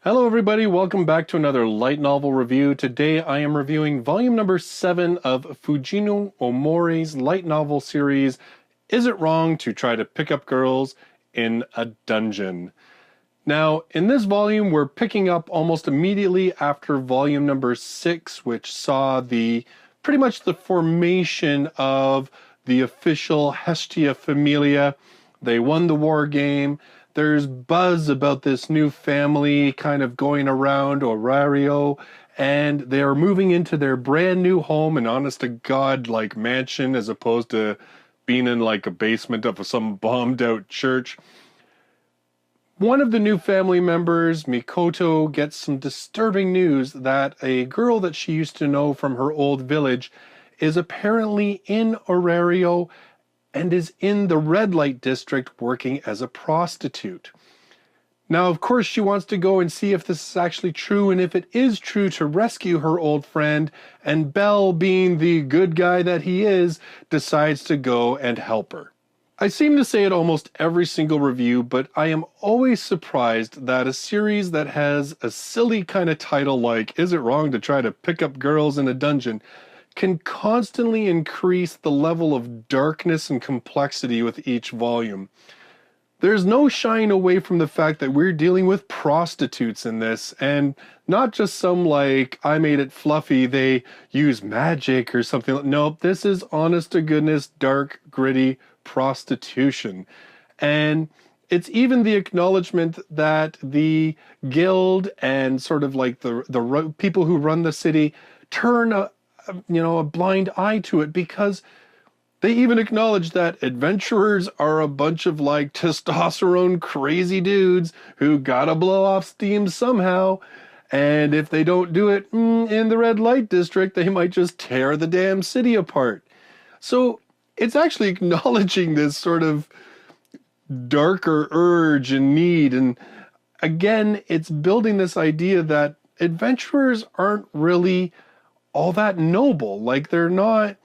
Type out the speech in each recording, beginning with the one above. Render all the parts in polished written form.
Hello everybody, welcome back to another light novel review. Today I am reviewing volume number 7 of Fujino Omori's light novel series, Is It Wrong to Try to Pick Up Girls in a Dungeon? Now, in this volume we're picking up almost immediately after volume number 6, which saw pretty much the formation of the official Hestia Familia. They won the war game. There's buzz about this new family kind of going around Orario, and they're moving into their brand new home, an honest to God like mansion, as opposed to being in like a basement of some bombed out church. One of the new family members, Mikoto, gets some disturbing news that a girl that she used to know from her old village is apparently in Orario and is in the red light district working as a prostitute. Now, of course, she wants to go and see if this is actually true, and if it is true, to rescue her old friend, and Bell, being the good guy that he is, decides to go and help her. I seem to say it almost every single review, but I am always surprised that a series that has a silly kind of title like Is It Wrong to Try to Pick Up Girls in a Dungeon can constantly increase the level of darkness and complexity with each volume. There's no shying away from the fact that we're dealing with prostitutes in this, and not just some like, I made it fluffy, they use magic or something. Nope, this is honest to goodness, dark, gritty prostitution. And it's even the acknowledgement that the guild and sort of like the people who run the city turn a blind eye to it, because they even acknowledge that adventurers are a bunch of like testosterone crazy dudes who gotta blow off steam somehow, and if they don't do it in the red light district, they might just tear the damn city apart. So it's actually acknowledging this sort of darker urge and need, and again, it's building this idea that adventurers aren't really all that noble. Like they're not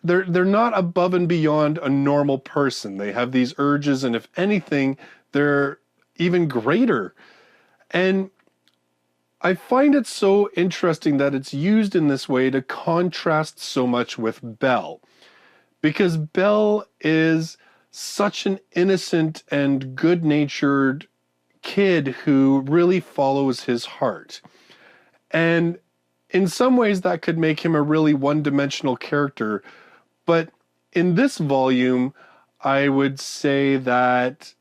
above and beyond a normal person. They have these urges, and if anything, they're even greater. And I find it so interesting that it's used in this way to contrast so much with Belle, because Belle is such an innocent and good-natured kid who really follows his heart. And in some ways that could make him a really one-dimensional character, but in this volume, I would say that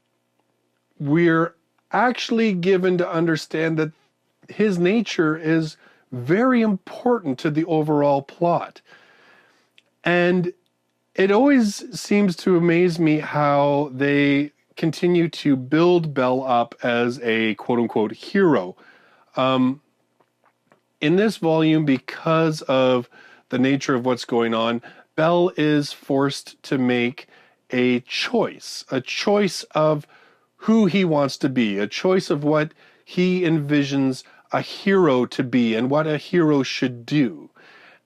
we're actually given to understand that his nature is very important to the overall plot. And it always seems to amaze me how they continue to build Belle up as a quote-unquote hero. In this volume, because of the nature of what's going on, Belle is forced to make a choice of who he wants to be, a choice of what he envisions a hero to be and what a hero should do.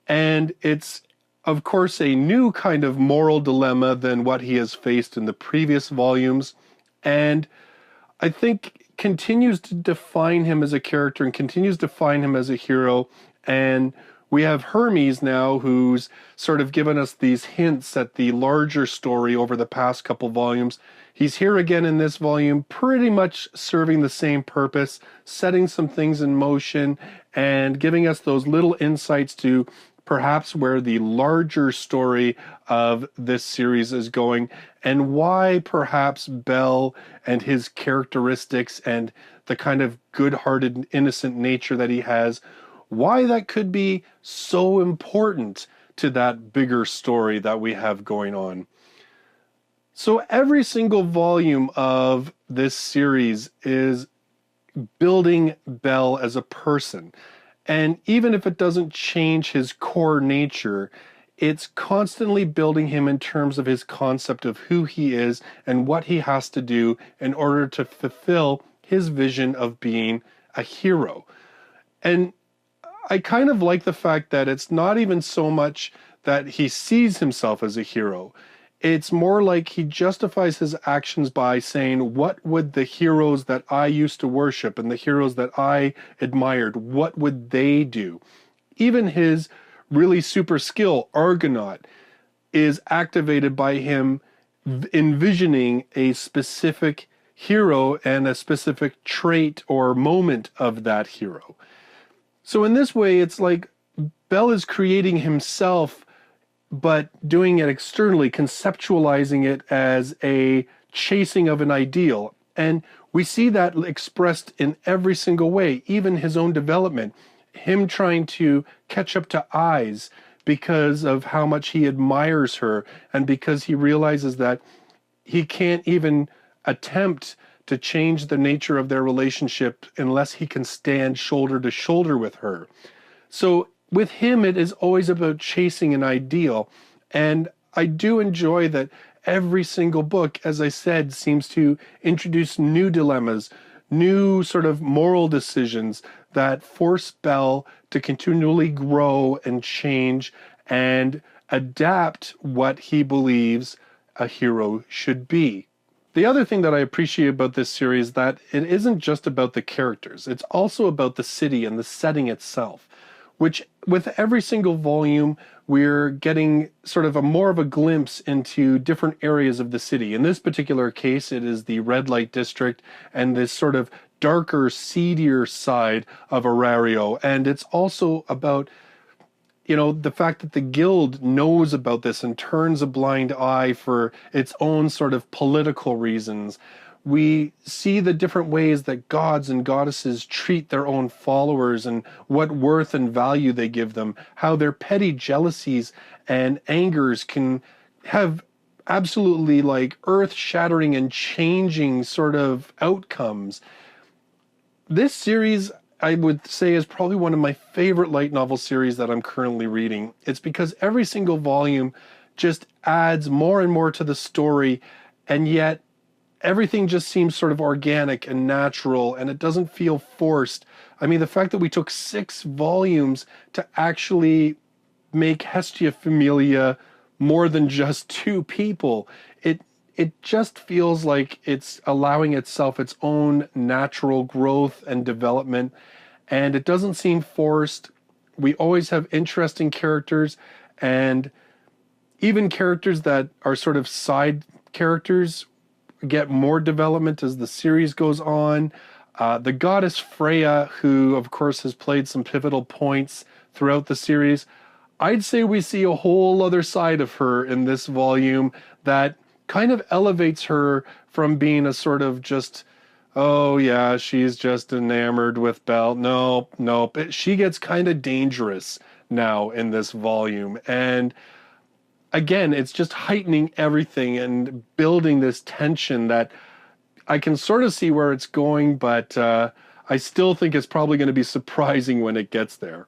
And it's, of course, a new kind of moral dilemma than what he has faced in the previous volumes, and I think continues to define him as a character and continues to define him as a hero. And we have Hermes now, who's sort of given us these hints at the larger story over the past couple volumes. He's here again in this volume, pretty much serving the same purpose, setting some things in motion and giving us those little insights to perhaps where the larger story of this series is going, and why perhaps Belle and his characteristics and the kind of good-hearted, innocent nature that he has, why that could be so important to that bigger story that we have going on. So every single volume of this series is building Belle as a person. And even if it doesn't change his core nature, it's constantly building him in terms of his concept of who he is and what he has to do in order to fulfill his vision of being a hero. And I kind of like the fact that it's not even so much that he sees himself as a hero. It's more like he justifies his actions by saying, what would the heroes that I used to worship and the heroes that I admired, what would they do? Even his really super skill, Argonaut, is activated by him envisioning a specific hero and a specific trait or moment of that hero. So in this way, it's like Bell is creating himself, but doing it externally, conceptualizing it as a chasing of an ideal. And we see that expressed in every single way, even his own development. Him trying to catch up to Eyes because of how much he admires her, and because he realizes that he can't even attempt to change the nature of their relationship unless he can stand shoulder to shoulder with her. So with him, it is always about chasing an ideal. And I do enjoy that every single book, as I said, seems to introduce new dilemmas, new sort of moral decisions that force Bell to continually grow and change and adapt what he believes a hero should be. The other thing that I appreciate about this series is that it isn't just about the characters. It's also about the city and the setting itself, which with every single volume, we're getting sort of more of a glimpse into different areas of the city. In this particular case, it is the red light district and this sort of darker, seedier side of Orario. And it's also about, you know, the fact that the guild knows about this and turns a blind eye for its own sort of political reasons. We see the different ways that gods and goddesses treat their own followers and what worth and value they give them, how their petty jealousies and angers can have absolutely like earth-shattering and changing sort of outcomes. This series, I would say, is probably one of my favorite light novel series that I'm currently reading. It's because every single volume just adds more and more to the story, and yet everything just seems sort of organic and natural, and it doesn't feel forced. I mean, the fact that we took 6 volumes to actually make Hestia Familia more than just 2 people, it just feels like it's allowing itself its own natural growth and development, and it doesn't seem forced. We always have interesting characters, and even characters that are sort of side characters get more development as the series goes on. The goddess Freya, who of course has played some pivotal points throughout the series, I'd say we see a whole other side of her in this volume that kind of elevates her from being a sort of just, oh yeah, she's just enamored with Belle. Nope. She gets kind of dangerous now in this volume. And again, it's just heightening everything and building this tension that I can sort of see where it's going, but I still think it's probably going to be surprising when it gets there.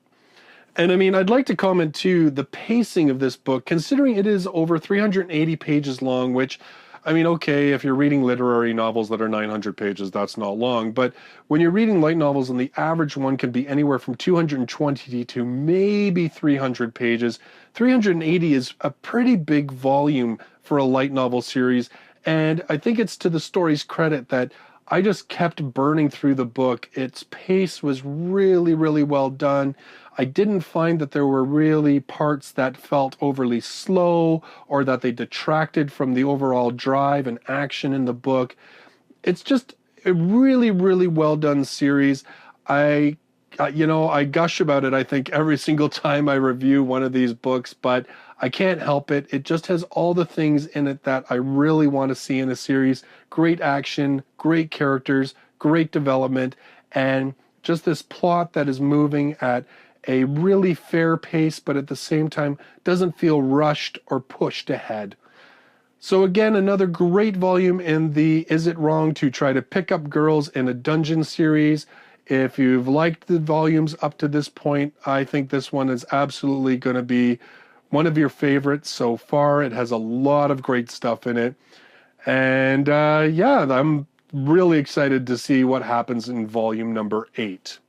And I mean, I'd like to comment too, the pacing of this book, considering it is over 380 pages long, which, I mean, okay, if you're reading literary novels that are 900 pages, that's not long. But when you're reading light novels, and the average one can be anywhere from 220 to maybe 300 pages, 380 is a pretty big volume for a light novel series. And I think it's to the story's credit that I just kept burning through the book. Its pace was really, really well done. I didn't find that there were really parts that felt overly slow or that they detracted from the overall drive and action in the book. It's just a really, really well done series. I gush about it, I think, every single time I review one of these books, but I can't help it. It just has all the things in it that I really want to see in a series. Great action, great characters, great development, and just this plot that is moving at a really fair pace, but at the same time doesn't feel rushed or pushed ahead. So again, another great volume in the Is It Wrong to Try to Pick Up Girls in a Dungeon series. If you've liked the volumes up to this point, I think this one is absolutely going to be one of your favorites so far. It has a lot of great stuff in it. And yeah, I'm really excited to see what happens in volume number 8.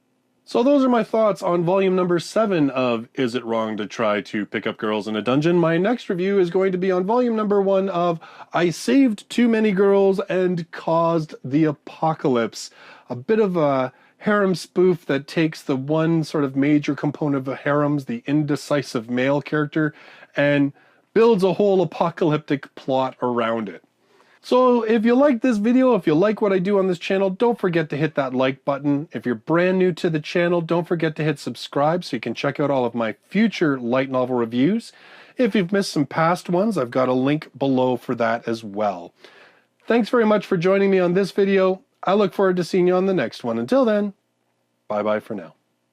So those are my thoughts on volume number 7 of Is It Wrong to Try to Pick Up Girls in a Dungeon? My next review is going to be on volume number 1 of I Saved Too Many Girls and Caused the Apocalypse. A bit of a harem spoof that takes the one sort of major component of harems, the indecisive male character, and builds a whole apocalyptic plot around it. So if you like this video, if you like what I do on this channel, don't forget to hit that like button. If you're brand new to the channel, don't forget to hit subscribe so you can check out all of my future light novel reviews. If you've missed some past ones, I've got a link below for that as well. Thanks very much for joining me on this video. I look forward to seeing you on the next one. Until then, bye-bye for now.